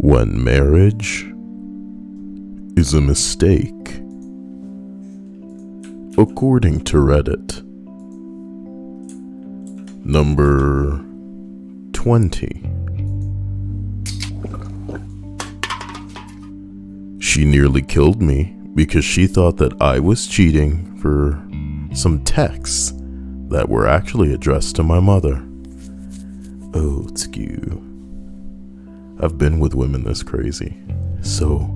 When marriage is a mistake. According to Reddit. Number 20. She nearly killed me because she thought that I was cheating for some texts that were actually addressed to my mother. Oh, it's cute. I've been with women this crazy. So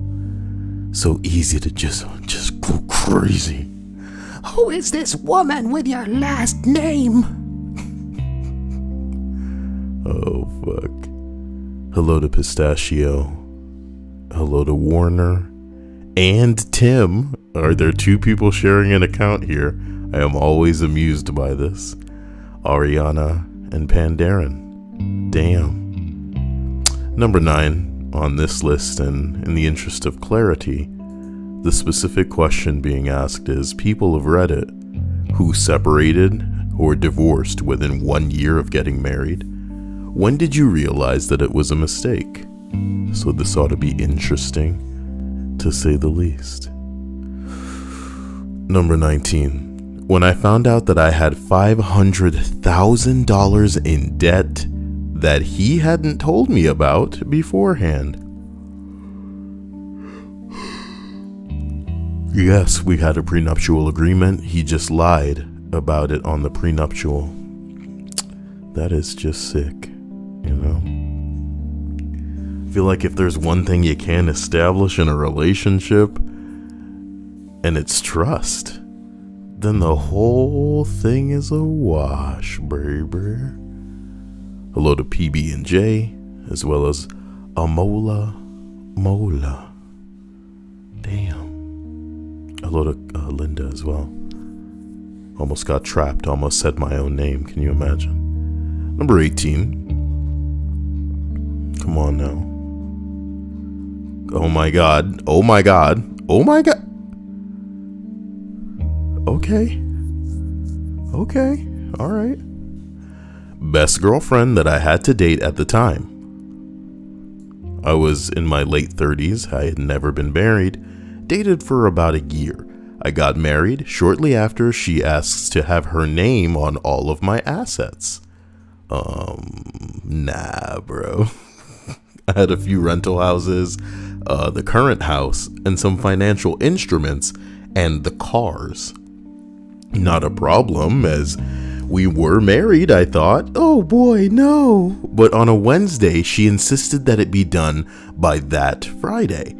easy to just go crazy. Who is this woman with your last name? Oh, fuck. Hello to Pistachio. Hello to Warner. And Tim. Are there two people sharing an account here? I am always amused by this. Ariana and Pandaren. Damn. Number 9 on this list, and in the interest of clarity, the specific question being asked is people of Reddit who separated or divorced within 1 year of getting married. When did you realize that it was a mistake? So this ought to be interesting, to say the least. Number 19. When I found out that I had $500,000 in debt that he hadn't told me about beforehand. Yes, we had a prenuptial agreement. He just lied about it on the prenuptial. That is just sick, you know? I feel like if there's one thing you can't establish in a relationship, and it's trust, then the whole thing is a wash, baby. Hello to PB&J, as well as Mola. Damn. Hello to Linda as well. Almost got trapped, almost said my own name, can you imagine? Number 18. Come on now. Oh my god. Okay, alright. Best girlfriend that I had to date at the time. I was in my late 30s. I had never been married. Dated for about a year. I got married shortly after. She asks to have her name on all of my assets. Nah, bro. I had a few rental houses, the current house, and some financial instruments, and the cars. Not a problem, as we were married, I thought. Oh boy, no. But on a Wednesday, she insisted that it be done by that Friday.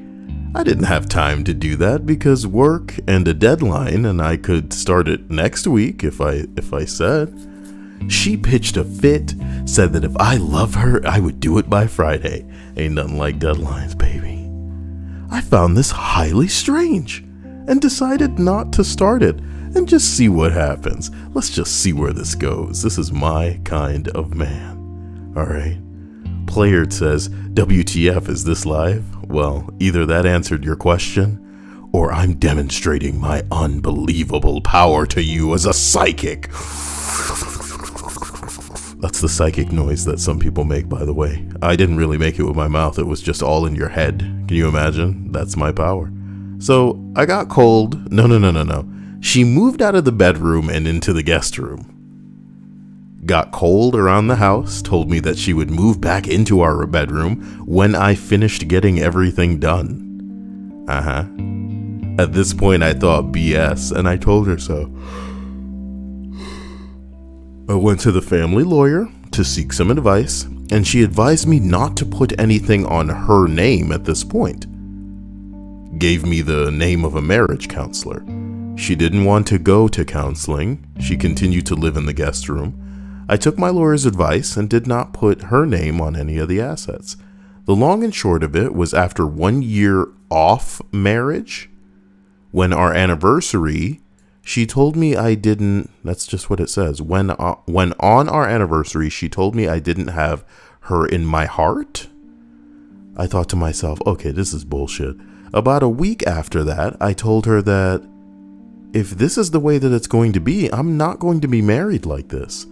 I didn't have time to do that because work and a deadline, and I could start it next week if I said. She pitched a fit, said that if I love her, I would do it by Friday. Ain't nothing like deadlines, baby. I found this highly strange and decided not to start it and just see what happens. Let's just see where this goes. This is my kind of man. Alright. Player says, WTF, is this live? Well, either that answered your question, or I'm demonstrating my unbelievable power to you as a psychic. That's the psychic noise that some people make, by the way. I didn't really make it with my mouth. It was just all in your head. Can you imagine? That's my power. So I got cold. No. She moved out of the bedroom and into the guest room. Got cold around the house, told me that she would move back into our bedroom when I finished getting everything done. At this point, I thought BS, and I told her so. I went to the family lawyer to seek some advice, and she advised me not to put anything on her name at this point. Gave me the name of a marriage counselor. She didn't want to go to counseling. She continued to live in the guest room. I took my lawyer's advice and did not put her name on any of the assets. The long and short of it was after 1 year off marriage, when our anniversary, she told me I didn't, that's just what it says. When on our anniversary, she told me I didn't have her in my heart. I thought to myself, okay, this is bullshit. About a week after that, I told her that if this is the way that it's going to be, I'm not going to be married like this.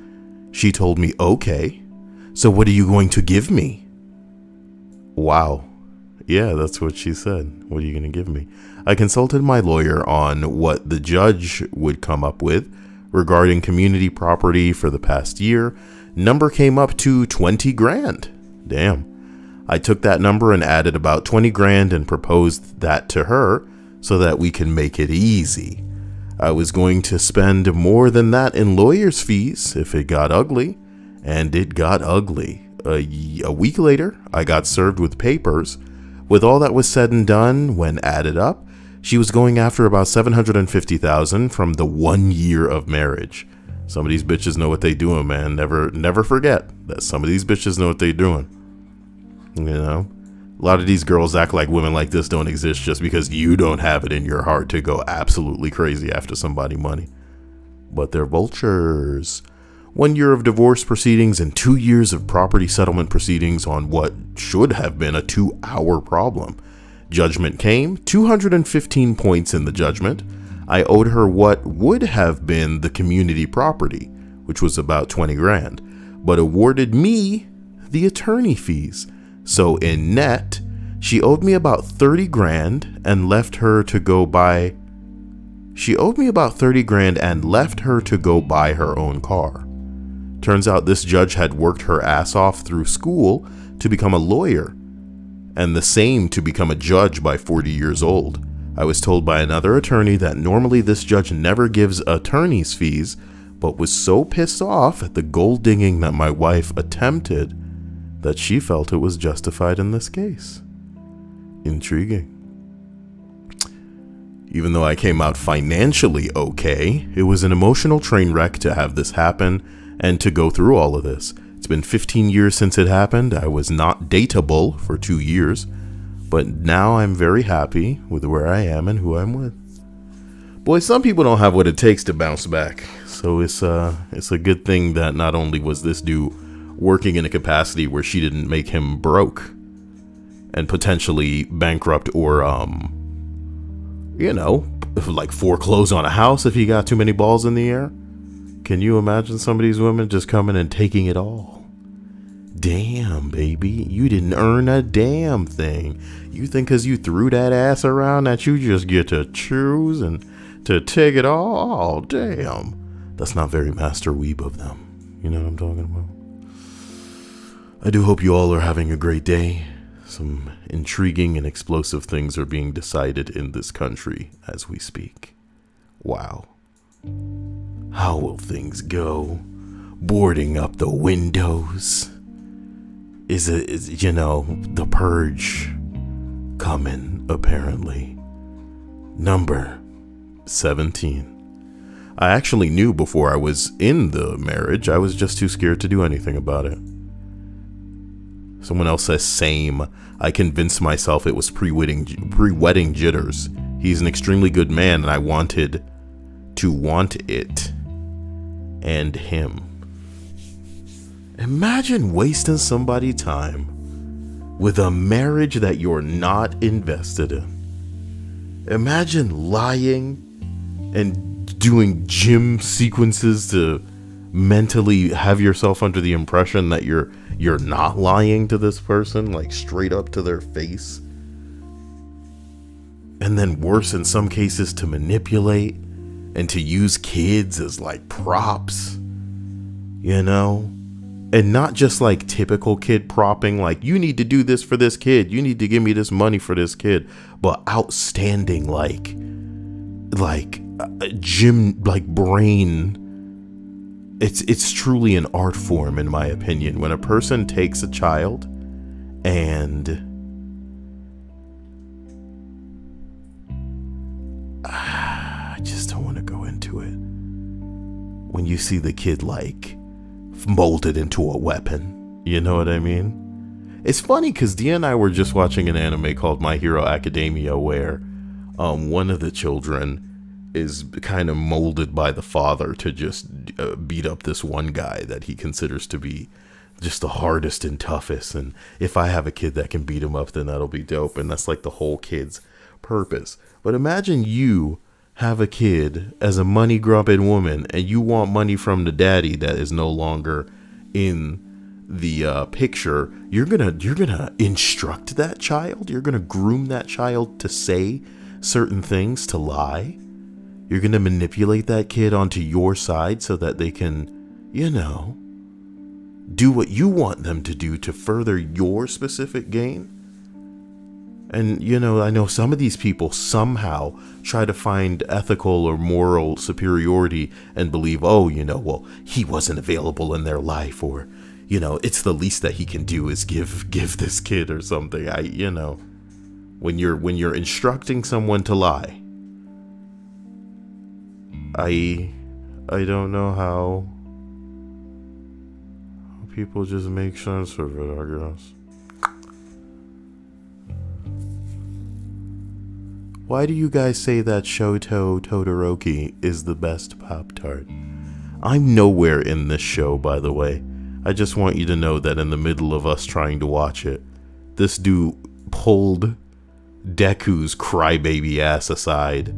She told me, okay, so what are you going to give me? Wow. Yeah, that's what she said. What are you going to give me? I consulted my lawyer on what the judge would come up with regarding community property for the past year. Number came up to 20 grand. Damn. I took that number and added about 20 grand and proposed that to her so that we can make it easy. I was going to spend more than that in lawyer's fees if it got ugly, and it got ugly. A week later, I got served with papers. With all that was said and done, when added up, she was going after about $750,000 from the 1 year of marriage. Some of these bitches know what they doing, man. Never forget that some of these bitches know what they doing. You know, a lot of these girls act like women like this don't exist just because you don't have it in your heart to go absolutely crazy after somebody money. But they're vultures. 1 year of divorce proceedings and 2 years of property settlement proceedings on what should have been a 2-hour problem. Judgment came, 215 points in the judgment. I owed her what would have been the community property, which was about 20 grand, but awarded me the attorney fees. So in net, she owed me about 30 grand and left her to go buy. She owed me about 30 grand and left her to go buy her own car. Turns out this judge had worked her ass off through school to become a lawyer, and the same to become a judge by 40 years old. I was told by another attorney that normally this judge never gives attorney's fees, but was so pissed off at the gold digging that my wife attempted that she felt it was justified in this case. Intriguing. Even though I came out financially okay, it was an emotional train wreck to have this happen and to go through all of this. It's been 15 years since it happened. I was not dateable for 2 years, but now I'm very happy with where I am and who I'm with. Boy, some people don't have what it takes to bounce back. So it's a good thing that not only was this dude working in a capacity where she didn't make him broke and potentially bankrupt or, like foreclose on a house if he got too many balls in the air. Can you imagine some of these women just coming and taking it all? Damn, baby, you didn't earn a damn thing. You think because you threw that ass around that you just get to choose and to take it all? Oh, damn. That's not very master weeb of them. You know what I'm talking about? I do hope you all are having a great day. Some intriguing and explosive things are being decided in this country as we speak. Wow. How will things go? Boarding up the windows? Is the purge coming, apparently. Number 17. I actually knew before I was in the marriage. I was just too scared to do anything about it. Someone else says same. I convinced myself it was pre-wedding jitters. He's an extremely good man and I wanted to want it and him. Imagine wasting somebody's time with a marriage that you're not invested in. Imagine lying and doing gym sequences to mentally have yourself under the impression that you're not lying to this person, like straight up to their face. And then worse in some cases, to manipulate and to use kids as like props, and not just like typical kid propping, like you need to do this for this kid, you need to give me this money for this kid, but outstanding like gym, like brain. It's truly an art form, in my opinion, when a person takes a child and I just don't want to go into it. When you see the kid like molded into a weapon, you know what I mean? It's funny because Dia and I were just watching an anime called My Hero Academia where one of the children is kind of molded by the father to just beat up this one guy that he considers to be just the hardest and toughest. And if I have a kid that can beat him up, then that'll be dope. And that's like the whole kid's purpose. But imagine you have a kid as a money grubbing woman and you want money from the daddy that is no longer in the picture, you're gonna instruct that child. You're gonna groom that child to say certain things, to lie. You're gonna manipulate that kid onto your side so that they can, do what you want them to do to further your specific gain. And, I know some of these people somehow try to find ethical or moral superiority and believe, well, he wasn't available in their life, or, it's the least that he can do is give this kid or something. When you're instructing someone to lie, I don't know how people just make sense of it, I guess. Why do you guys say that Shoto Todoroki is the best Pop-Tart? I'm nowhere in this show, by the way. I just want you to know that in the middle of us trying to watch it, this dude pulled Deku's crybaby ass aside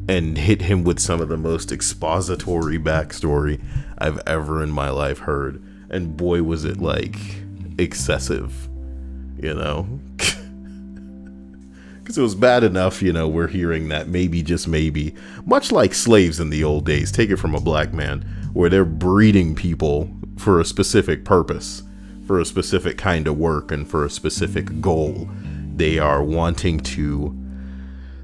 and hit him with some of the most expository backstory I've ever in my life heard. And boy, was it, excessive, Because it was bad enough, we're hearing that maybe, just maybe, much like slaves in the old days, take it from a black man, where they're breeding people for a specific purpose, for a specific kind of work, and for a specific goal. They are wanting to,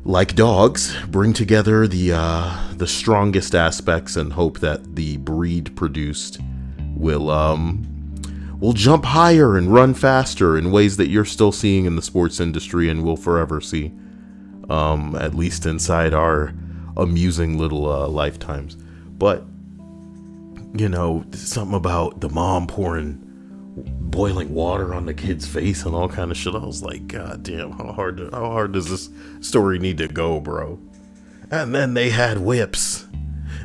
like dogs, bring together the strongest aspects and hope that the breed produced will jump higher and run faster in ways that you're still seeing in the sports industry and will forever see, at least inside our amusing little lifetimes. But, something about the mom pouring boiling water on the kid's face and all kind of shit. I was like, God damn, how hard does this story need to go, bro? And then they had whips.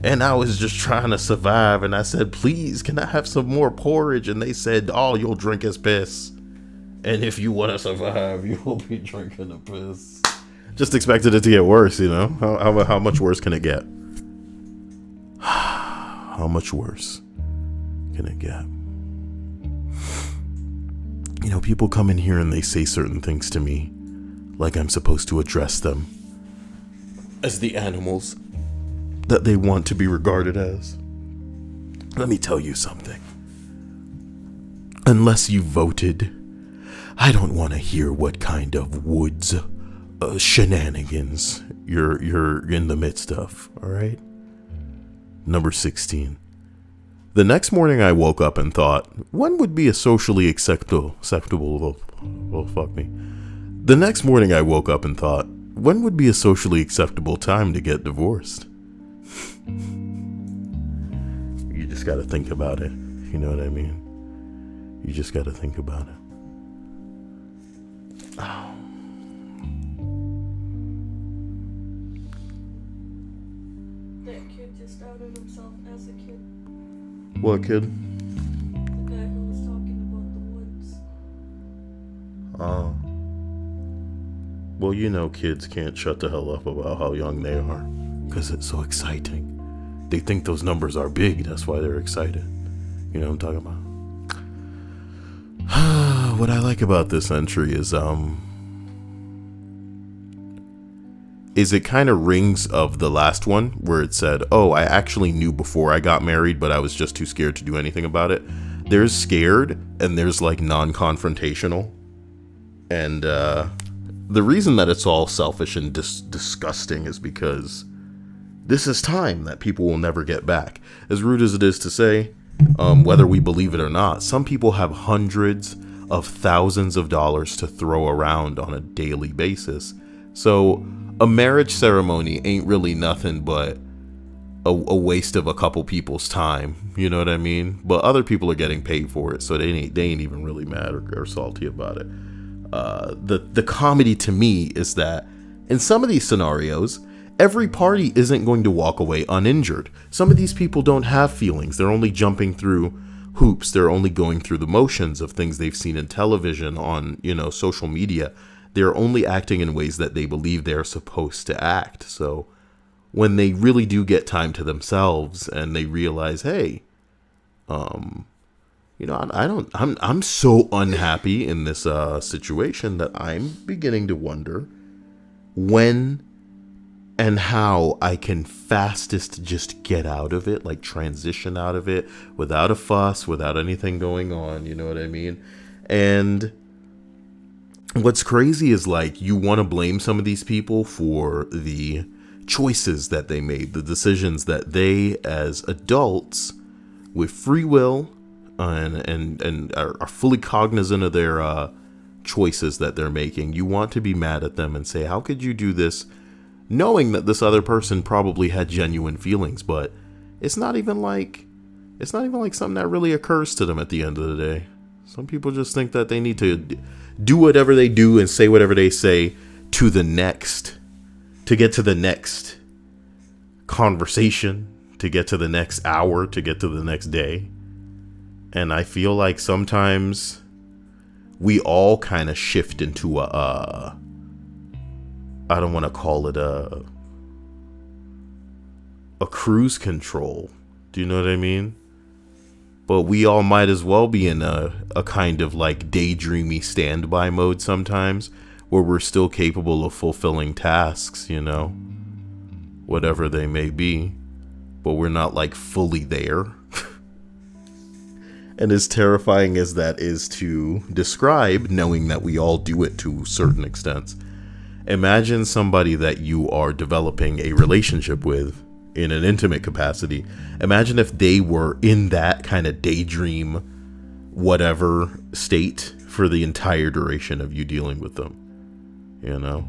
And I was just trying to survive, and I said, please, can I have some more porridge? And they said, all you'll drink is piss. And if you want to survive, you will be drinking the piss. Just expected it to get worse, How much worse can it get? How much worse can it get? People come in here and they say certain things to me, like I'm supposed to address them as the animals that they want to be regarded as. Let me tell you something. Unless you voted, I don't want to hear what kind of woods shenanigans you're in the midst of, all right? Number 16. The next morning I woke up and thought, when would be a socially acceptable, fuck me. The next morning I woke up and thought, when would be a socially acceptable time to get divorced? You just gotta think about it. You know what I mean? You just gotta think about it. Oh. That kid just outed himself as a kid. What kid? The guy who was talking about the woods. Well, kids can't shut the hell up about how young they are, because it's so exciting. They think those numbers are big, that's why they're excited. You know what I'm talking about? What I like about this entry is it kind of rings of the last one, where it said, oh, I actually knew before I got married, but I was just too scared to do anything about it. There's scared, and there's non-confrontational. And the reason that it's all selfish and disgusting is because this is time that people will never get back. As rude as it is to say, whether we believe it or not, some people have hundreds of thousands of dollars to throw around on a daily basis. So a marriage ceremony ain't really nothing but a waste of a couple people's time. You know what I mean? But other people are getting paid for it, so they ain't even really mad or salty about it. The comedy to me is that in some of these scenarios, every party isn't going to walk away uninjured. Some of these people don't have feelings. They're only jumping through hoops. They're only going through the motions of things they've seen in television, on, social media. They're only acting in ways that they believe they're supposed to act. So when they really do get time to themselves and they realize, hey, You know, I'm so unhappy in this situation that I'm beginning to wonder when and how I can fastest just get out of it, like transition out of it without a fuss, without anything going on, you know what I mean? And what's crazy is like you want to blame some of these people for the choices that they made, the decisions that they as adults with free will and are fully cognizant of their choices that they're making. You want to be mad at them and say, how could you do this, knowing that this other person probably had genuine feelings, but it's not even like something that really occurs to them at the end of the day. Some people just think that they need to do whatever they do and say whatever they say to get to the next conversation, to get to the next hour, to get to the next day. And I feel like sometimes we all kind of shift into I don't want to call it a cruise control. Do you know what I mean? But we all might as well be in a kind of like daydreamy standby mode sometimes, where we're still capable of fulfilling tasks, you know, whatever they may be, but we're not like fully there. And as terrifying as that is to describe, knowing that we all do it to certain extents, imagine somebody that you are developing a relationship with in an intimate capacity. Imagine if they were in that kind of daydream, whatever state for the entire duration of you dealing with them, you know?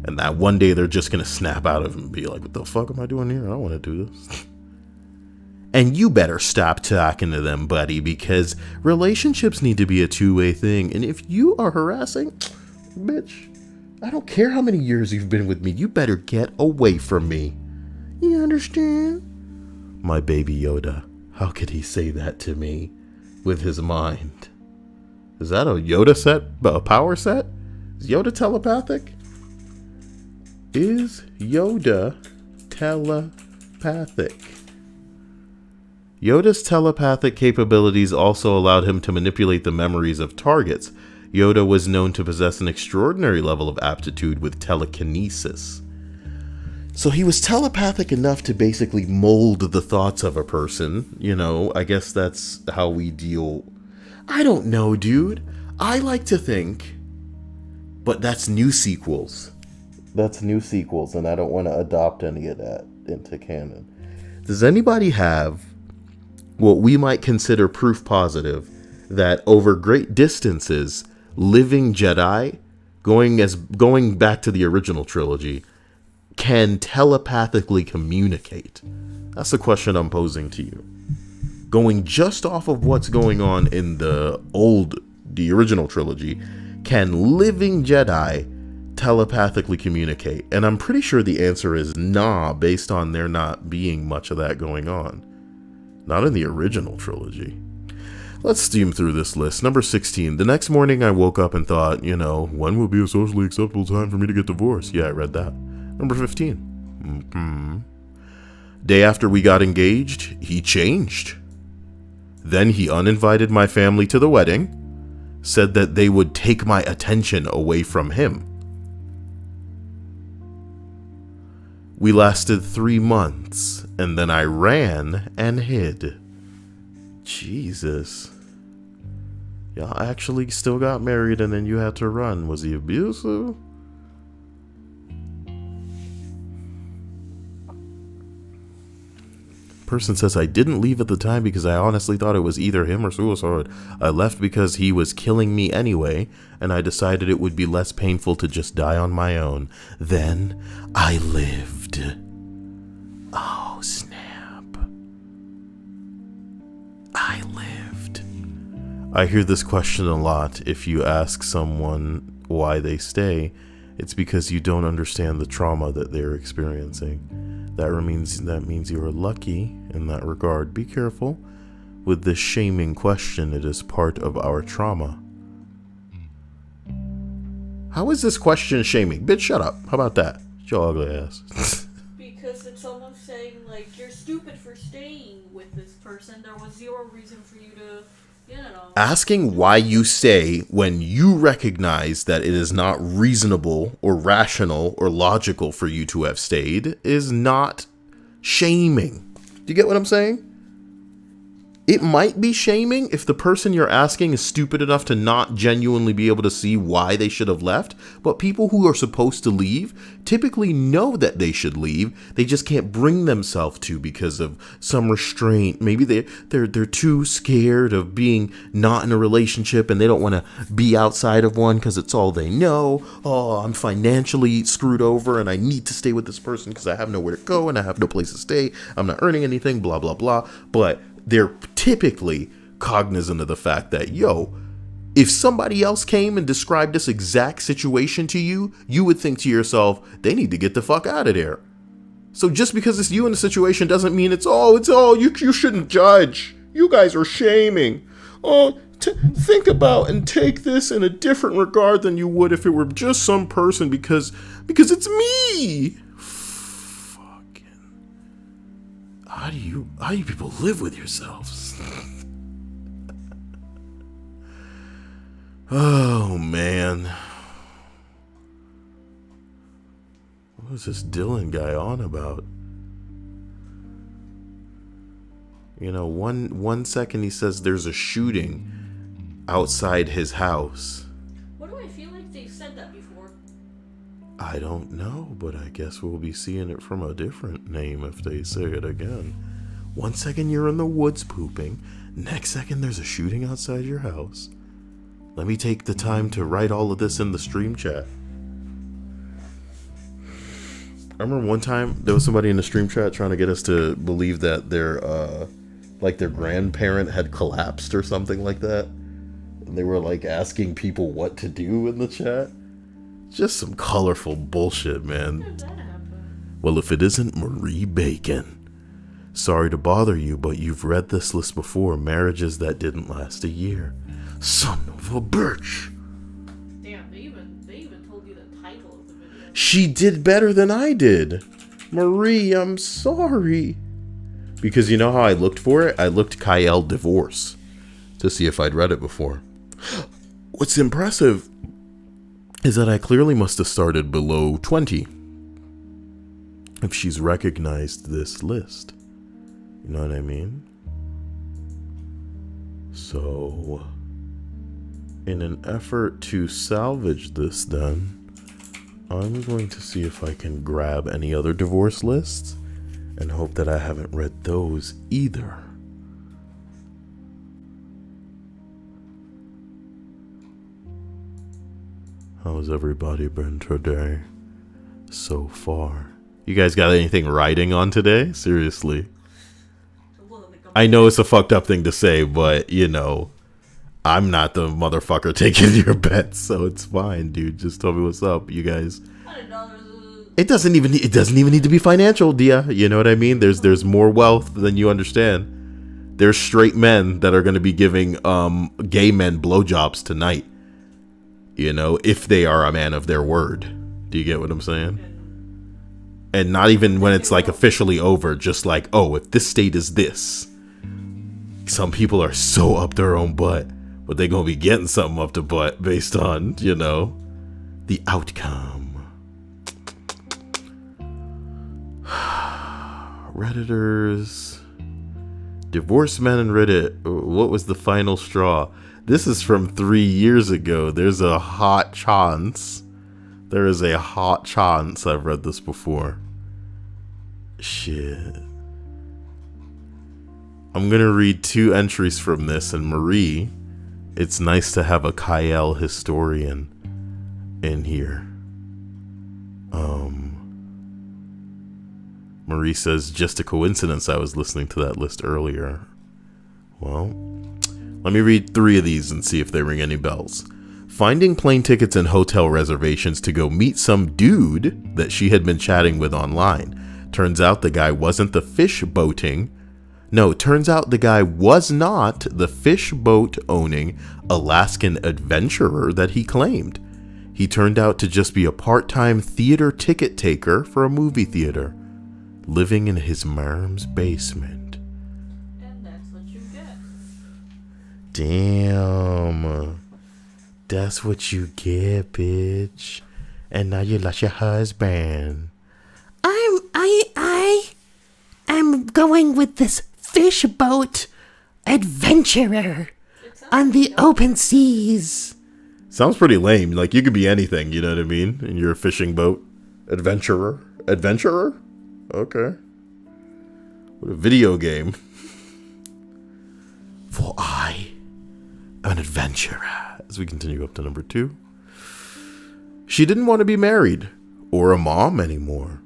And that one day they're just going to snap out of it and be like, what the fuck am I doing here? I don't want to do this. And you better stop talking to them, buddy, because relationships need to be a two-way thing. And if you are harassing, bitch, I don't care how many years you've been with me, you better get away from me. You understand? My baby Yoda, how could he say that to me with his mind? Is that a Yoda set, a power set? Is Yoda telepathic? Is Yoda telepathic? Yoda's telepathic capabilities also allowed him to manipulate the memories of targets. Yoda was known to possess an extraordinary level of aptitude with telekinesis. So he was telepathic enough to basically mold the thoughts of a person. You know, I guess that's how we deal. I don't know, dude. I like to think, but that's new sequels. That's new sequels, and I don't want to adopt any of that into canon. Does anybody have what we might consider proof positive that over great distances, living Jedi, going back to the original trilogy, can telepathically communicate? That's the question I'm posing to you. Going just off of what's going on in the original trilogy, can living Jedi telepathically communicate? And I'm pretty sure the answer is nah, based on there not being much of that going on. Not in the original trilogy. Let's steam through this list. Number 16. The next morning I woke up and thought, you know, when would be a socially acceptable time for me to get divorced? Yeah, I read that. Number 15. Day after we got engaged, he changed. Then he uninvited my family to the wedding, said that they would take my attention away from him. We lasted 3 months, and then I ran and hid. Jesus. Y'all actually still got married and then you had to run. Was he abusive? Person says, I didn't leave at the time because I honestly thought it was either him or suicide. I left because he was killing me anyway, and I decided it would be less painful to just die on my own. Then I lived. Oh, snap. I lived. I hear this question a lot. If you ask someone why they stay, it's because you don't understand the trauma that they're experiencing. That means you are lucky in that regard. Be careful with this shaming question. It is part of our trauma. How is this question shaming? Bitch, shut up. How about that? Your ugly ass. Because it's almost saying, like, you're stupid for staying with this person. There was zero reason for you to Asking why you stay when you recognize that it is not reasonable or rational or logical for you to have stayed is not shaming. Do you get what I'm saying? It might be shaming if the person you're asking is stupid enough to not genuinely be able to see why they should have left. But people who are supposed to leave typically know that they should leave. They just can't bring themselves to because of some restraint. Maybe they're too scared of being not in a relationship and they don't want to be outside of one because it's all they know. Oh, I'm financially screwed over and I need to stay with this person because I have nowhere to go and I have no place to stay. I'm not earning anything, blah, blah, blah. But they're typically cognizant of the fact that, if somebody else came and described this exact situation to you, you would think to yourself, they need to get the fuck out of there. So just because it's you in the situation doesn't mean it's all, you shouldn't judge. You guys are shaming. Oh, think about and take this in a different regard than you would if it were just some person because it's me. How do you people live with yourselves? Oh, man. What is this Dylan guy on about? One second he says there's a shooting outside his house. What do I feel like they've said that before? I don't know, but I guess we'll be seeing it from a different name if they say it again. One second you're in the woods pooping. Next second there's a shooting outside your house. Let me take the time to write all of this in the stream chat. I remember one time there was somebody in the stream chat trying to get us to believe that their grandparent had collapsed or something like that. And they were asking people what to do in the chat. Just some colorful bullshit, man. How did that happen? Well, if it isn't Marie Bacon. Sorry to bother you, but you've read this list before. Marriages that didn't last a year. Son of a bitch. Damn, they even told you the title of the video. She did better than I did. Marie, I'm sorry. Because you know how I looked for it? I looked Kyle divorce to see if I'd read it before. What's impressive is that I clearly must have started below 20 if she's recognized this list. You know what I mean? So, in an effort to salvage this then, I'm going to see if I can grab any other divorce lists and hope that I haven't read those either. How's everybody been today so far? You guys got anything riding on today? Seriously. I know it's a fucked up thing to say, but, I'm not the motherfucker taking your bets, so it's fine, dude. Just tell me what's up, you guys. $100. It doesn't even need to be financial, Dia. You know what I mean? There's more wealth than you understand. There's straight men that are going to be giving gay men blowjobs tonight. If they are a man of their word. Do you get what I'm saying? And not even when it's officially over, just if this state is this. Some people are so up their own butt, but they're going to be getting something up the butt based on, the outcome. Redditors. Divorced men in Reddit. What was the final straw? This is from 3 years ago. There's a hot chance. There is a hot chance I've read this before. Shit. I'm going to read 2 entries from this. And Marie, it's nice to have a Kyle historian in here. Marie says, just a coincidence I was listening to that list earlier. Well, let me read 3 of these and see if they ring any bells. Finding plane tickets and hotel reservations to go meet some dude that she had been chatting with online. Turns out the guy wasn't the fish boating. No, turns out the guy was not the fish boat owning Alaskan adventurer that he claimed. He turned out to just be a part-time theater ticket taker for a movie theater, living in his mom's basement. And that's what you get. Damn. That's what you get, bitch. And now you lost your husband. I'm going with this fish boat adventurer on the open seas. Sounds pretty lame. Like, you could be anything, you know what I mean? And you're a fishing boat adventurer. Adventurer? Okay. What a video game. For I am an adventurer. As we continue up to number 2. She didn't want to be married or a mom anymore.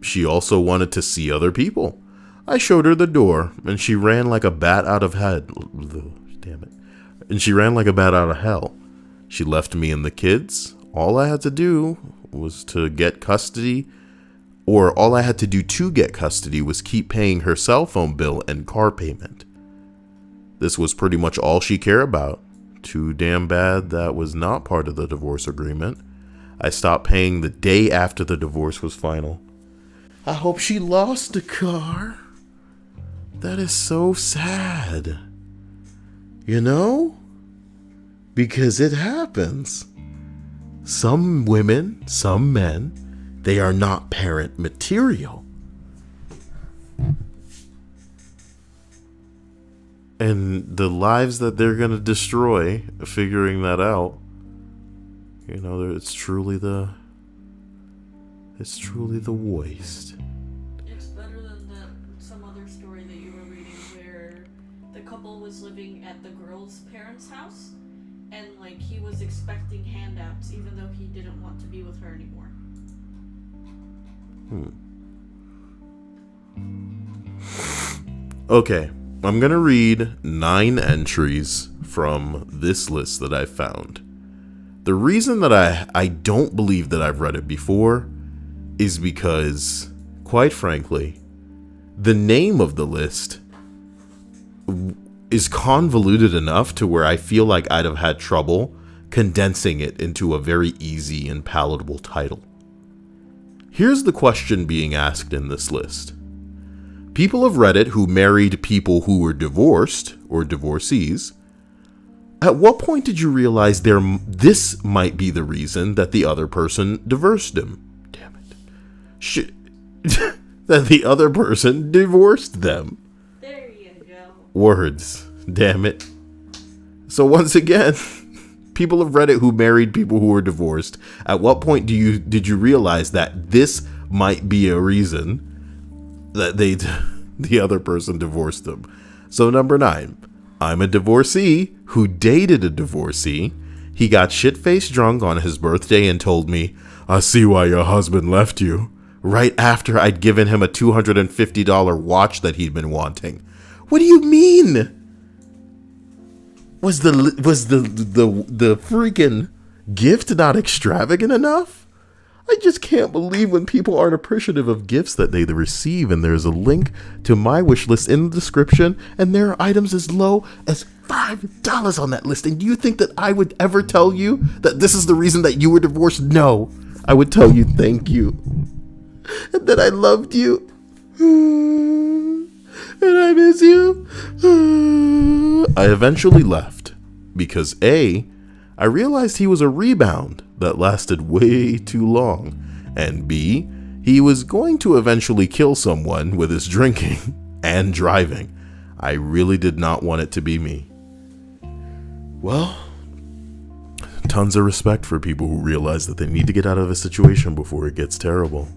She also wanted to see other people. I showed her the door, and she ran like a bat out of hell. Damn it. And she ran like a bat out of hell. She left me and the kids. All I had to do was to get custody, or all I had to do to get custody was keep paying her cell phone bill and car payment. This was pretty much all she cared about. Too damn bad that was not part of the divorce agreement. I stopped paying the day after the divorce was final. I hope she lost the car. That is so sad. You know? Because it happens. Some women, some men, they are not parent material. And the lives that they're going to destroy figuring that out, you know, it's truly the waste. It's better than some other story that you were reading where the couple was living at the girl's parents' house and like he was expecting handouts even though he didn't want to be with her anymore. Okay, I'm gonna read 9 entries from this list that I found. The reason that I don't believe that I've read it before is because, quite frankly, the name of the list is convoluted enough to where I feel like I'd have had trouble condensing it into a very easy and palatable title. Here's the question being asked in this list. People of Reddit who married people who were divorced or divorcees, at what point did you realize this might be the reason that the other person divorced him? Damn it. Shit. That the other person divorced them. There you go. Words. Damn it. So once again, people of Reddit who married people who were divorced, at what point did you realize that this might be a reason that the other person divorced them? So number 9, I'm a divorcee who dated a divorcee. He got shit-faced drunk on his birthday and told me, "I see why your husband left you," right after I'd given him a $250 watch that he'd been wanting. What do you mean? Was the freaking gift not extravagant enough? I just can't believe when people aren't appreciative of gifts that they receive. And there's a link to my wish list in the description, and there are items as low as $5 on that list. And do you think that I would ever tell you that this is the reason that you were divorced? No, I would tell you thank you and that I loved you and I miss you. I eventually left because A, I realized he was a rebound that lasted way too long, and B, he was going to eventually kill someone with his drinking and driving. I really did not want it to be me. Well, tons of respect for people who realize that they need to get out of a situation before it gets terrible.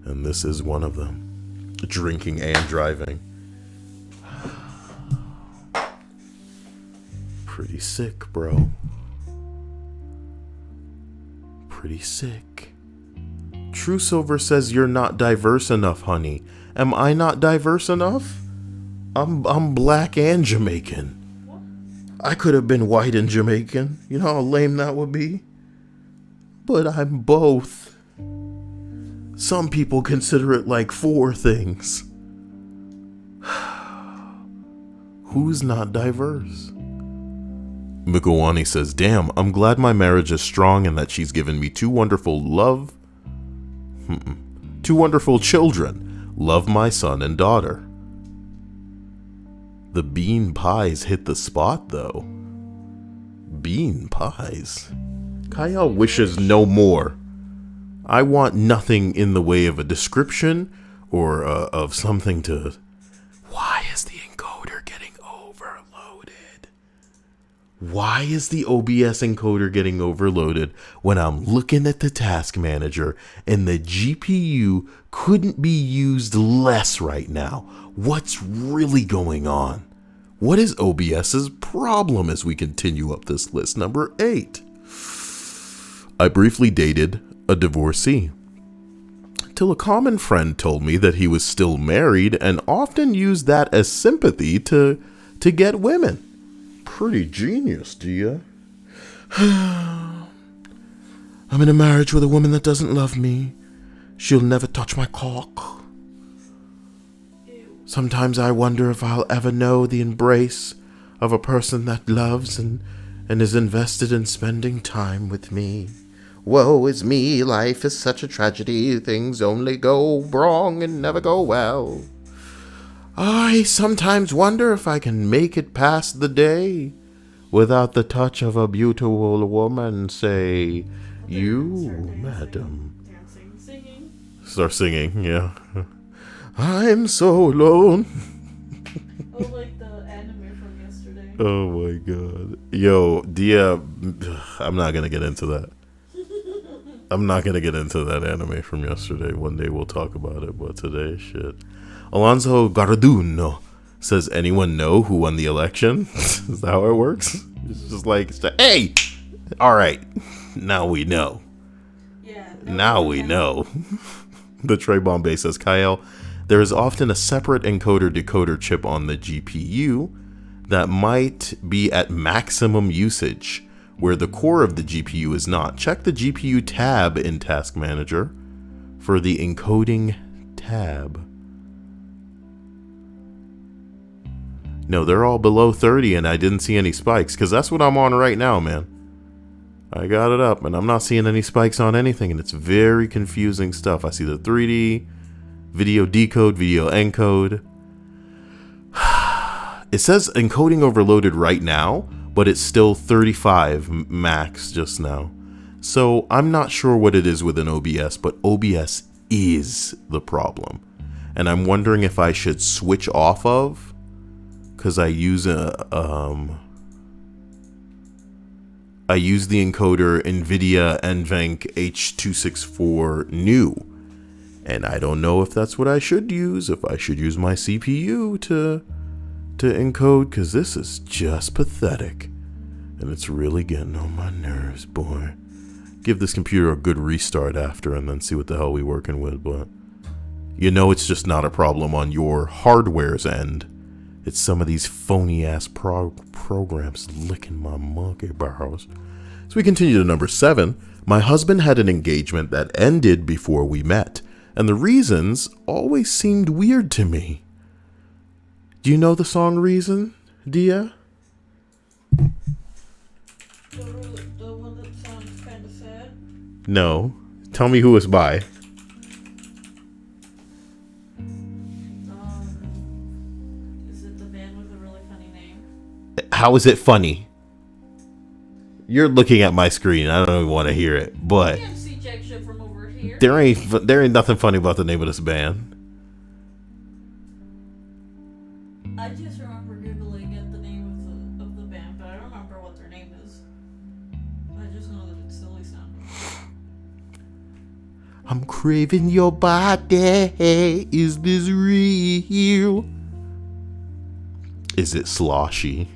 And this is one of them. Drinking and driving. Pretty sick, bro. Pretty sick. True Silver says you're not diverse enough, honey. Am I not diverse enough? I'm black and Jamaican. I could have been white and Jamaican. You know how lame that would be? But I'm both. Some people consider it like 4 things. Who's not diverse? Mikawani says, damn, I'm glad my marriage is strong and that she's given me 2 wonderful children. Love my son and daughter. The bean pies hit the spot, though. Bean pies? Kyle wishes no more. I want nothing in the way of a description or of something to... Why is the encoder getting overloaded? Why is the OBS encoder getting overloaded when I'm looking at the task manager and the GPU couldn't be used less right now? What's really going on? What is OBS's problem as we continue up this list? Number 8. I briefly dated a divorcee, till a common friend told me that he was still married and often used that as sympathy to get women. Pretty genius, Dia. I'm in a marriage with a woman that doesn't love me. She'll never touch my cock. Sometimes I wonder if I'll ever know the embrace of a person that loves and is invested in spending time with me. Woe is me, life is such a tragedy, things only go wrong and never go well. I sometimes wonder if I can make it past the day without the touch of a beautiful woman, say, you, madam. Dancing, singing. Start singing, yeah. I'm so alone. Oh, like the anime from yesterday. Oh my god. Yo, Dia, I'm not gonna get into that. I'm not gonna get into that anime from yesterday. One day we'll talk about it, but today, shit. Alonso Garduno says, anyone know who won the election? Is that how it works? It's just like, hey! Alright, now we know. Yeah. Now we know. The Trey Bombay says, Kyle, there is often a separate encoder-decoder chip on the GPU that might be at maximum usage, where the core of the GPU is not. Check the GPU tab in Task Manager for the encoding tab. No, they're all below 30 and I didn't see any spikes, because that's what I'm on right now, man. I got it up and I'm not seeing any spikes on anything, and it's very confusing stuff. I see the 3D, video decode, video encode. It says encoding overloaded right now, but it's still 35 max just now. So I'm not sure what it is within OBS, but OBS is the problem. And I'm wondering if I should switch off of, because I use the encoder NVIDIA NVENC H264 new. And I don't know if that's what I should use, if I should use my CPU to encode, because this is just pathetic. And it's really getting on my nerves, boy. Give this computer a good restart after and then see what the hell we're working with, but you know it's just not a problem on your hardware's end. It's some of these phony-ass programs licking my monkey bars. So we continue to number 7. My husband had an engagement that ended before we met, and the reasons always seemed weird to me. Do you know the song Reason, Dia? The one that sounds kind of sad? No. Tell me who it's by. Is it the band with a really funny name? How is it funny? You're looking at my screen. I don't even want to hear it, but I can't see jack shit from over here. there ain't nothing funny about the name of this band. I just remember googling at the name of the band, but I don't remember what their name is. I just know that it's silly sounding. I'm craving your body. Is this real? Is it sloshy?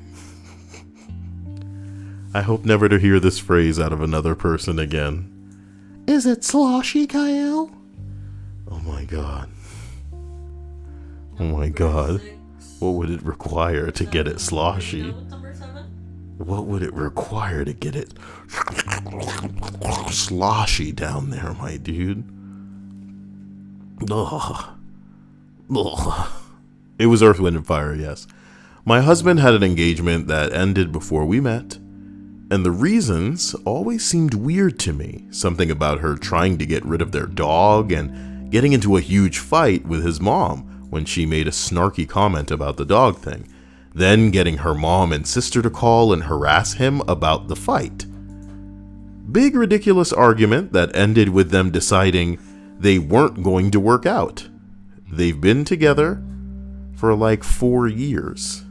I hope never to hear this phrase out of another person again. Is it sloshy, Kyle? Oh my god. Oh my god. What would it require to get it sloshy? Number 7? What would it require to get it sloshy down there, my dude? Ugh. Ugh. It was Earth, Wind, and Fire, yes. My husband had an engagement that ended before we met, and the reasons always seemed weird to me. Something about her trying to get rid of their dog and getting into a huge fight with his mom when she made a snarky comment about the dog thing. then getting her mom and sister to call and harass him about the fight. Big ridiculous argument that ended with them deciding they weren't going to work out. They've been together for like 4 years.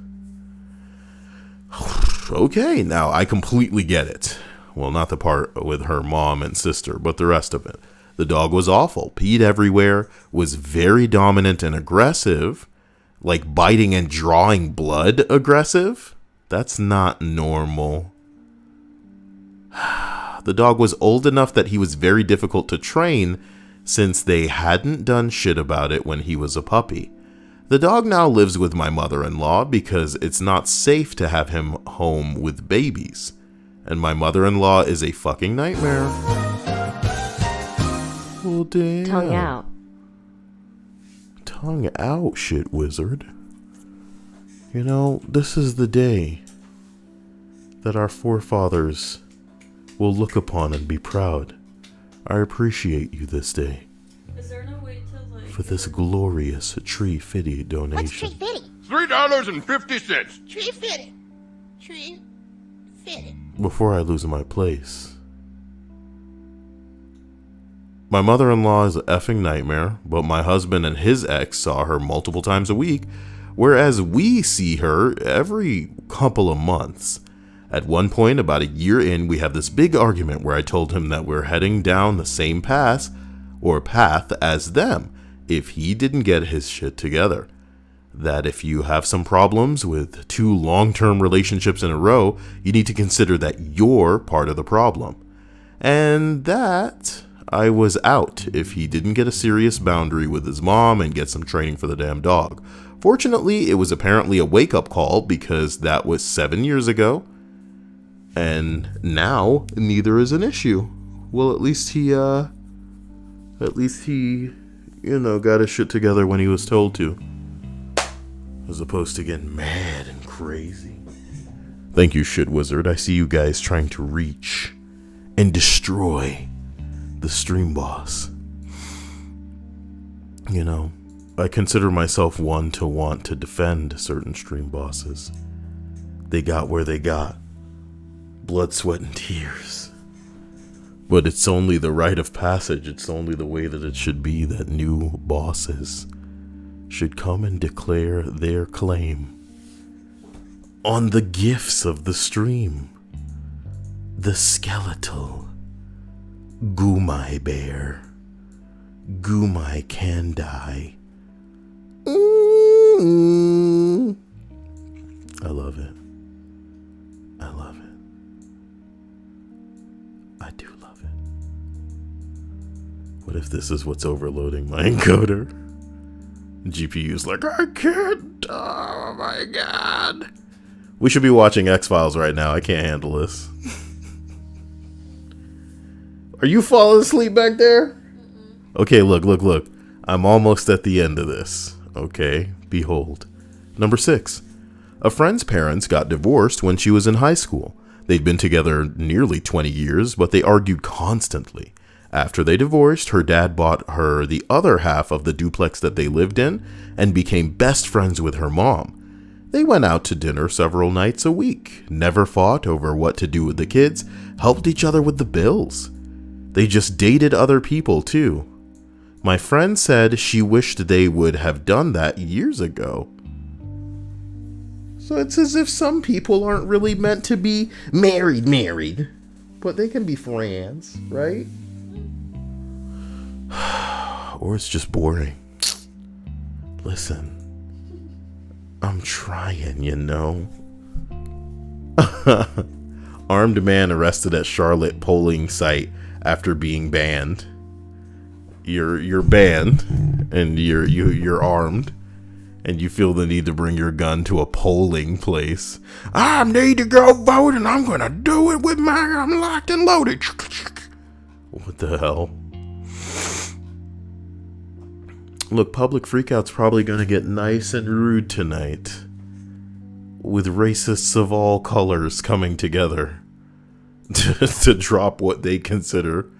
Okay, now I completely get it. Well, not the part with her mom and sister, but the rest of it. The dog was awful, peed everywhere, was very dominant and aggressive, like biting and drawing blood aggressive. That's not normal. The dog was old enough that he was very difficult to train since they hadn't done shit about it when he was a puppy. The dog now lives with my mother-in-law because it's not safe to have him home with babies. And my mother-in-law is a fucking nightmare. Well, damn. Tongue out. Tongue out, shit wizard. You know, this is the day that our forefathers will look upon and be proud. I appreciate you this day. Is there no way to like For this glorious Tree Fitty donation. What's tree fitty? $3.50. Tree fitty. Tree fitty. Before I lose my place. My mother-in-law is an effing nightmare, but my husband and his ex saw her multiple times a week, whereas we see her every couple of months. At one point, about a year in, we have this big argument where I told him that we're heading down the same path as them if he didn't get his shit together. That if you have some problems with 2 long-term relationships in a row, you need to consider that you're part of the problem. And that I was out if he didn't get a serious boundary with his mom and get some training for the damn dog. Fortunately, it was apparently a wake-up call because that was 7 years ago. And now neither is an issue. Well, at least he, got his shit together when he was told to. As opposed to getting mad and crazy. Thank you, shit wizard. I see you guys trying to reach and destroy the stream boss. You know, I consider myself one to want to defend certain stream bosses. They got where they got. Blood, sweat, and tears. But it's only the rite of passage. It's only the way that it should be that new bosses should come and declare their claim on the gifts of the stream. The skeletal Gumai bear. Gumai can die. I love it. I love it. I do love it. What if this is what's overloading my encoder? GPU's like, I can't. Oh my god. We should be watching X-Files right now. I can't handle this. Are you falling asleep back there? Okay, look. I'm almost at the end of this. Okay, behold. Number 6. A friend's parents got divorced when she was in high school. They'd been together nearly 20 years, but they argued constantly. After they divorced, her dad bought her the other half of the duplex that they lived in and became best friends with her mom. They went out to dinner several nights a week, never fought over what to do with the kids, helped each other with the bills. They just dated other people too. My friend said she wished they would have done that years ago. So it's as if some people aren't really meant to be married, but they can be friends, right? Or it's just boring. Listen, I'm trying, you know. Armed man arrested at Charlotte polling site after being banned. You're banned, and you're armed, and you feel the need to bring your gun to a polling place. I need to go vote, and I'm gonna do it with I'm locked and loaded. What the hell? Look, public freakout's probably gonna get nice and rude tonight, with racists of all colors coming together to drop what they consider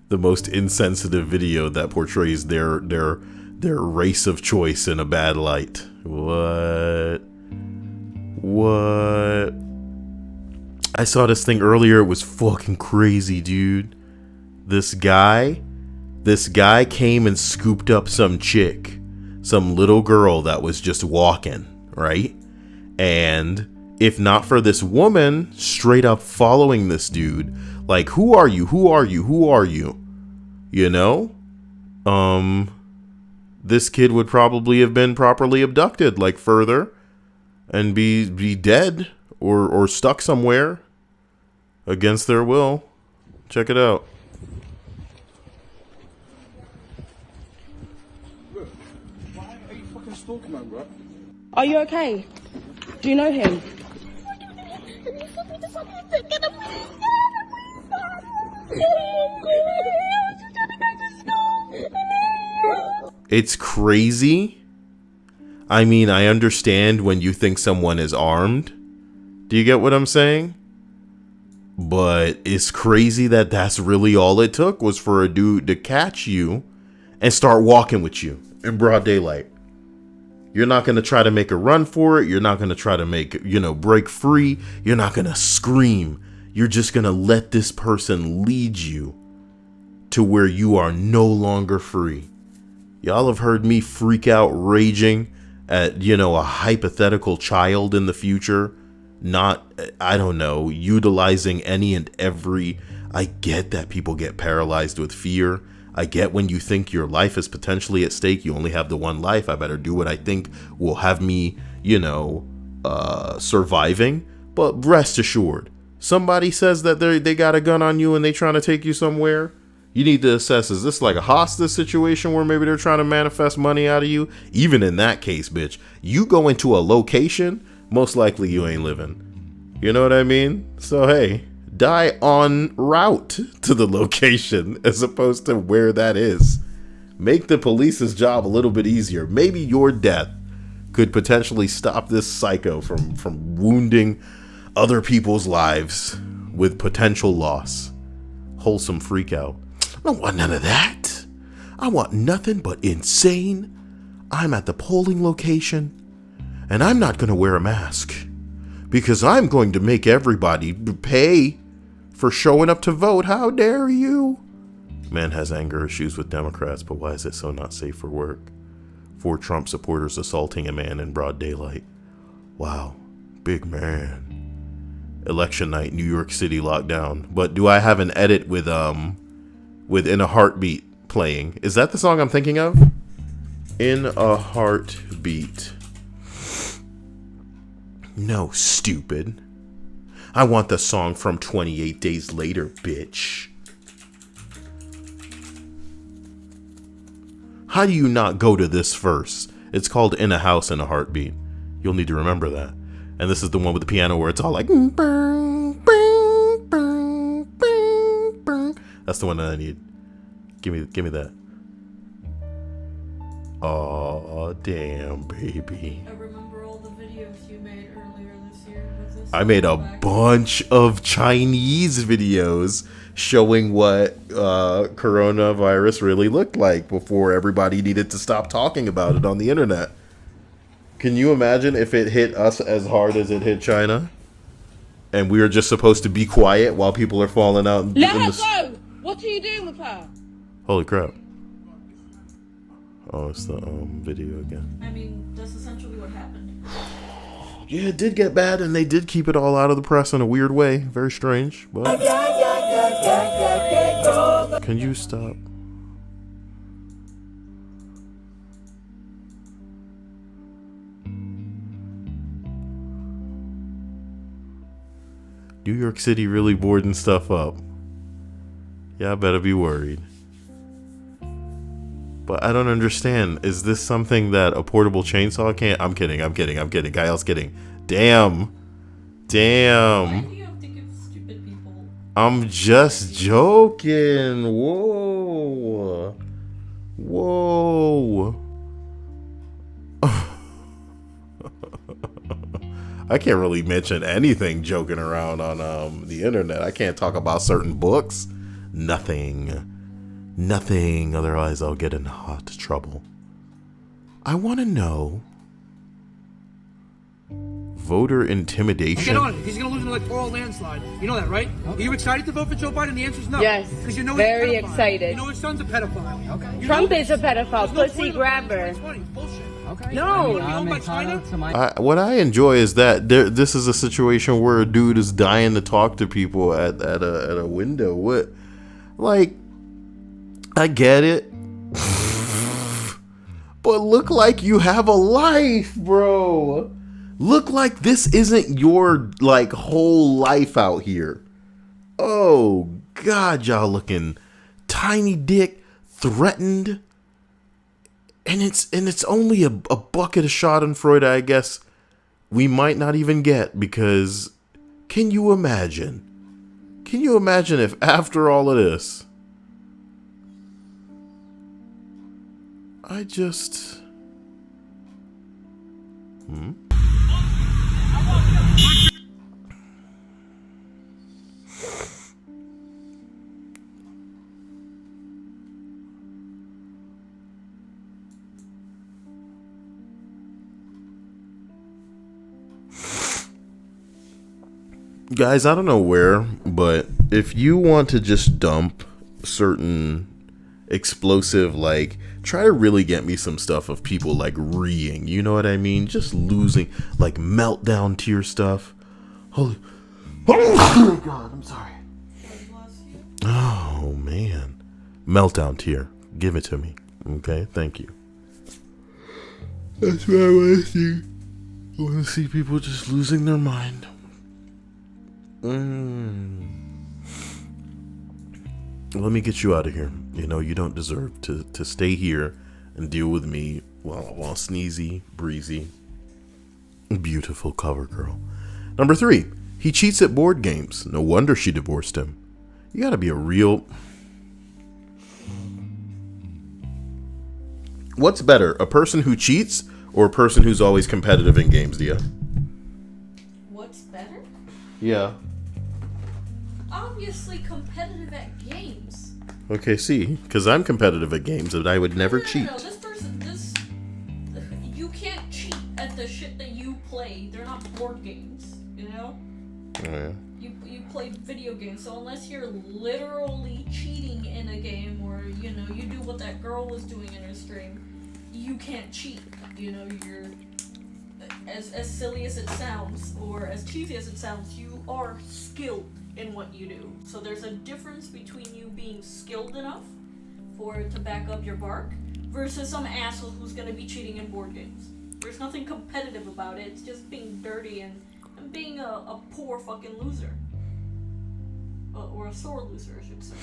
the most insensitive video that portrays their race of choice in a bad light. What? What? I saw this thing earlier. It was fucking crazy, dude. This guy came and scooped up some chick, some little girl that was just walking, right? And if not for this woman straight up following this dude, like, who are you? Who are you? Who are you? You know? This kid would probably have been properly abducted, like, further, and be dead or stuck somewhere against their will. Check it out. Are you okay? Do you know him? It's crazy. I mean, I understand when you think someone is armed. Do you get what I'm saying? But it's crazy that that's really all it took was for a dude to catch you and start walking with you in broad daylight. You're not going to try to make a run for it. You're not going to try to make, break free. You're not going to scream. You're just going to let this person lead you to where you are no longer free. Y'all have heard me freak out raging at, a hypothetical child in the future. Not, I don't know, utilizing any and every. I get that people get paralyzed with fear. I get when you think your life is potentially at stake, you only have the one life. I better do what I think will have me, surviving. But rest assured, somebody says that they got a gun on you and they trying to take you somewhere. You need to assess, is this like a hostage situation where maybe they're trying to manifest money out of you? Even in that case, bitch, you go into a location, most likely you ain't living. You know what I mean? So, hey, die en route to the location as opposed to where that is. Make the police's job a little bit easier. Maybe your death could potentially stop this psycho from wounding other people's lives with potential loss. Wholesome freak out. I don't want none of that. I want nothing but insane. I'm at the polling location and I'm not going to wear a mask because I'm going to make everybody pay for showing up to vote. How dare you? Man has anger issues with Democrats, but why is it so not safe for work? 4 Trump supporters assaulting a man in broad daylight. Wow, big man. Election night, New York City lockdown. But do I have an edit with In a Heartbeat playing? Is that the song I'm thinking of? In a Heartbeat. No, stupid. I want the song from 28 Days Later, bitch. How do you not go to this first? It's called In a House in a Heartbeat. You'll need to remember that. And this is the one with the piano where it's all like, that's the one that I need. Give me that. Oh, damn, baby. I remember all the videos you made earlier this year with this. I made a bunch of Chinese videos showing what coronavirus really looked like before everybody needed to stop talking about it on the internet. Can you imagine if it hit us as hard as it hit China? And we were just supposed to be quiet while people are falling out. Let her go! What are you doing with her? Holy crap. Oh, it's the video again. I mean, that's essentially what happened. Yeah, it did get bad, and they did keep it all out of the press in a weird way. Very strange, but... Can you stop? New York City really boarding stuff up. Yeah, I better be worried. But I don't understand. Is this something that a portable chainsaw can't? I'm kidding. Guy else kidding. Damn. Why do you have to give stupid people? I'm just joking. Whoa. I can't really mention anything joking around on the internet. I can't talk about certain books. Nothing. Otherwise, I'll get in hot trouble. I want to know Voter intimidation. Get on it. He's going to lose an electoral landslide. You know that, right? Are you excited to vote for Joe Biden? The answer is no. Yes. Because you know very he's a pedophile. excited. You know his son's a pedophile. Okay. Trump is a pedophile, pussy grabber. Bullshit. Okay. No. What I enjoy is that this is a situation where a dude is dying to talk to people at a window. What, like, I get it, but look like you have a life, bro. Look like this isn't your like whole life out here. Oh God, y'all looking tiny dick, threatened. And it's only a bucket of Schadenfreude, I guess, we might not even get, because can you imagine? Can you imagine if after all of this, I just... Guys, I don't know where, but if you want to just dump certain explosive, like, try to really get me some stuff of people like reeing, you know what I mean? Just losing, like meltdown tier stuff. Holy, oh my God, I'm sorry. Oh man, meltdown tier, give it to me. Okay, thank you. That's what I want to see. I want to see people just losing their mind. Let me get you out of here. You know, you don't deserve to stay here and deal with me while sneezy, breezy, beautiful cover girl. Number 3, he cheats at board games. No wonder she divorced him. You gotta be a real... What's better, a person who cheats or a person who's always competitive in games, Dia? What's better? Yeah. Obviously competitive at games. Okay, see, because I'm competitive at games and I would never cheat. No, you can't cheat at the shit that you play. They're not board games, you know? Oh, yeah. You play video games, so unless you're literally cheating in a game, or, you know, you do what that girl was doing in her stream, you can't cheat. You know, you're... As silly as it sounds, or as cheesy as it sounds, you are skilled in what you do. So there's a difference between you being skilled enough for it to back up your bark versus some asshole who's going to be cheating in board games. There's nothing competitive about it. It's just being dirty and being a poor fucking loser. Or a sore loser, I should say.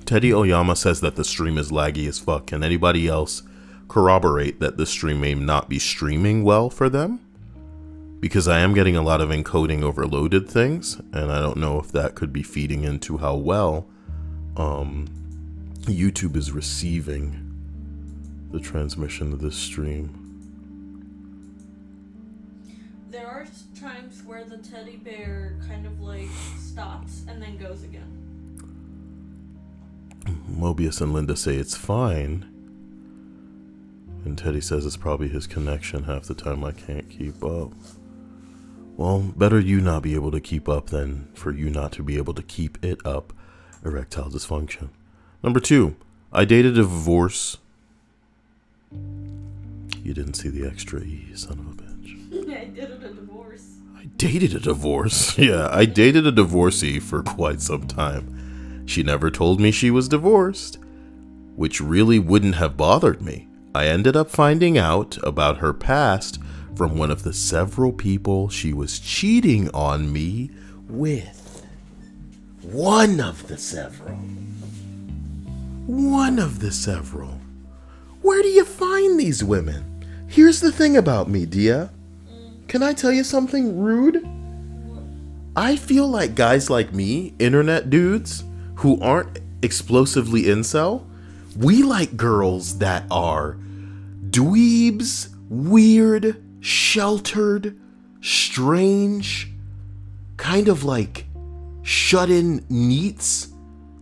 Teddy Oyama says that the stream is laggy as fuck. Can anybody else corroborate that the stream may not be streaming well for them? Because I am getting a lot of encoding overloaded things, and I don't know if that could be feeding into how well YouTube is receiving the transmission of this stream. There are times where the teddy bear kind of like stops and then goes again. Mobius and Linda say it's fine, and Teddy says it's probably his connection. Half the time I can't keep up. Well, better you not be able to keep up than for you not to be able to keep it up. Erectile dysfunction. Number 2, I dated a divorce. You didn't see the extra E, son of a bitch. I did a divorce. I dated a divorce. Yeah, I dated a divorcee for quite some time. She never told me she was divorced, which really wouldn't have bothered me. I ended up finding out about her past from one of the several people she was cheating on me with. One of the several. Where do you find these women? Here's the thing about me, Dia. Can I tell you something rude? I feel like guys like me, internet dudes, who aren't explosively incel, we like girls that are dweebs, weird, sheltered, strange, kind of like shut-in neats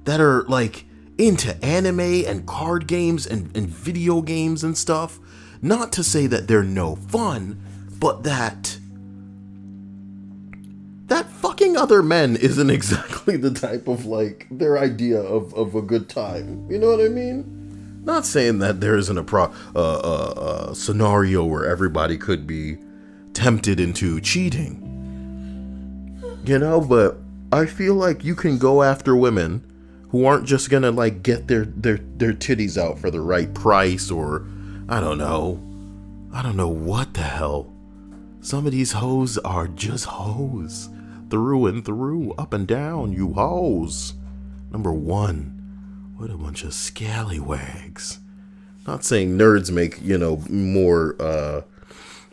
that are like into anime and card games and video games and stuff. Not to say that they're no fun, but that seeing other men isn't exactly the type of, like, their idea of a good time. You know what I mean? Not saying that there isn't a scenario where everybody could be tempted into cheating. You know, but I feel like you can go after women who aren't just gonna, like, get their titties out for the right price, or I don't know what the hell. Some of these hoes are just hoes. Through and through, up and down, you hoes. Number one, what a bunch of scallywags. Not saying nerds make, you know, more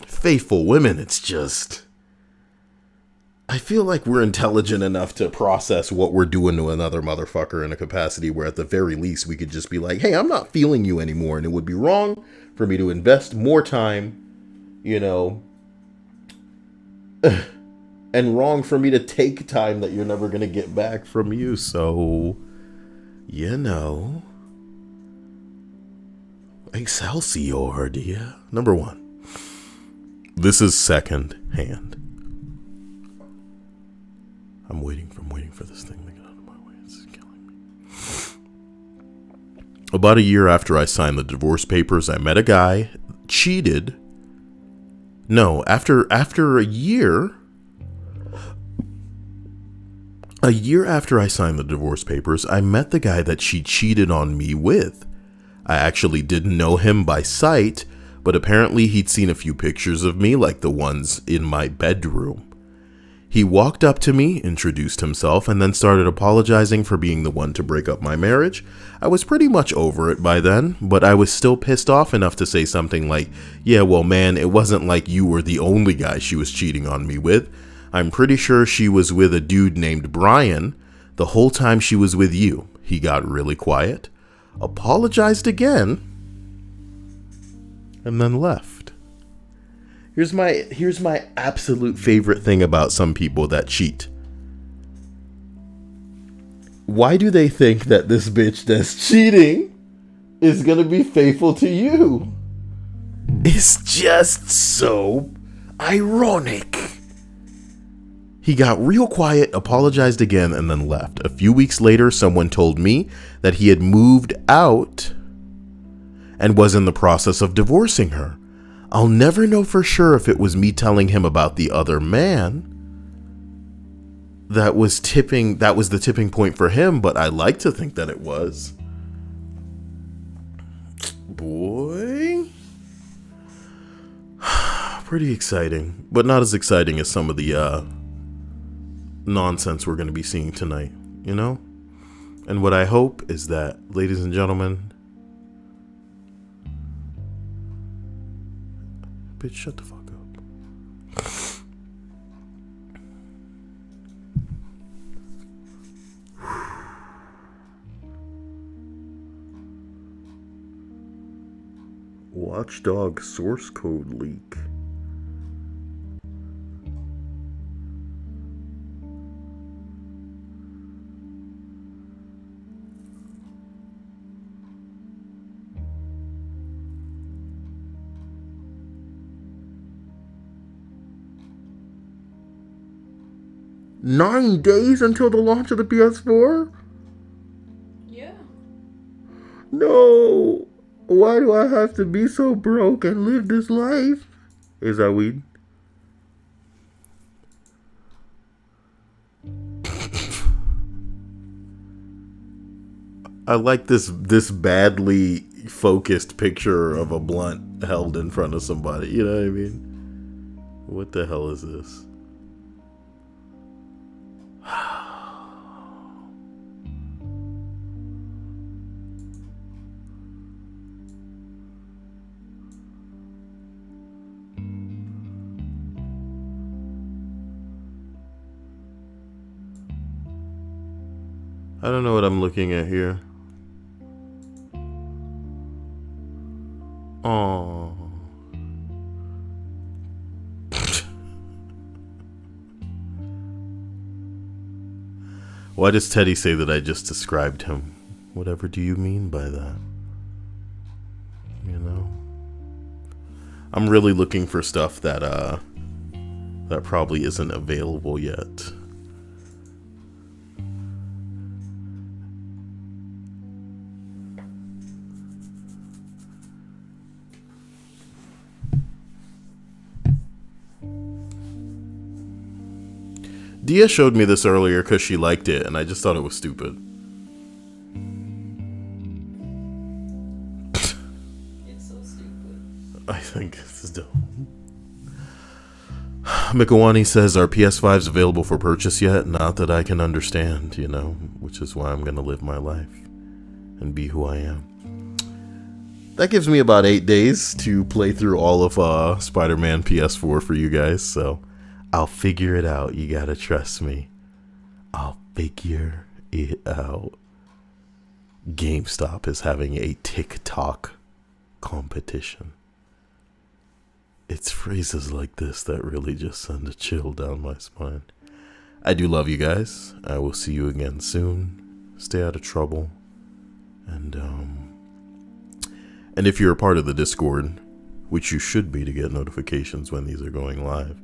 faithful women. It's just, I feel like we're intelligent enough to process what we're doing to another motherfucker in a capacity where at the very least we could just be like, hey, I'm not feeling you anymore, and it would be wrong for me to invest more time, you know, and wrong for me to take time that you're never going to get back from you. So, you know, Excelsior, dear. Number one, this is second hand. I'm waiting for this thing to get out of my way. It's killing me. About a year after I signed the divorce papers, I met a guy, cheated. No, after a year after I signed the divorce papers, I met the guy that she cheated on me with. I actually didn't know him by sight, but apparently he'd seen a few pictures of me, like the ones in my bedroom. He walked up to me, introduced himself, and then started apologizing for being the one to break up my marriage. I was pretty much over it by then, but I was still pissed off enough to say something like, yeah, well, man, it wasn't like you were the only guy she was cheating on me with. I'm pretty sure she was with a dude named Brian the whole time she was with you. He got really quiet, apologized again, and then left. Here's my absolute favorite thing about some people that cheat. Why do they think that this bitch that's cheating is gonna be faithful to you? It's just so ironic. He got real quiet, apologized again, and then left. A few weeks later, someone told me that he had moved out and was in the process of divorcing her. I'll never know for sure if it was me telling him about the other man that was the tipping point for him, but I like to think that it was. Boy. Pretty exciting, but not as exciting as some of the nonsense we're going to be seeing tonight, you know? And what I hope is that, ladies and gentlemen, bitch, shut the fuck up. Watchdog source code leak. $9 days until the launch of the PS4? Yeah. No. Why do I have to be so broke and live this life? Is that weed? I like this badly focused picture of a blunt held in front of somebody. You know what I mean? What the hell is this? I don't know what I'm looking at here. Oh. Why does Teddy say that I just described him? Whatever do you mean by that? You know? I'm really looking for stuff that that probably isn't available yet. Dia showed me this earlier because she liked it, and I just thought it was stupid. It's so stupid. I think it's dumb. Mikawani says, are PS5s available for purchase yet? Not that I can understand, you know, which is why I'm going to live my life and be who I am. That gives me about 8 days to play through all of Spider-Man PS4 for you guys, so I'll figure it out. You gotta trust me. I'll figure it out. GameStop is having a TikTok competition. It's phrases like this that really just send a chill down my spine. I do love you guys. I will see you again soon. Stay out of trouble. And if you're a part of the Discord, which you should be to get notifications when these are going live,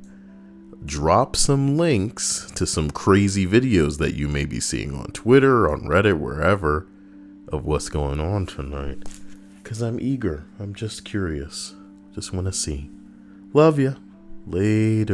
drop some links to some crazy videos that you may be seeing on Twitter, on Reddit, wherever, of what's going on tonight. Because I'm eager. I'm just curious. Just want to see. Love ya. Later.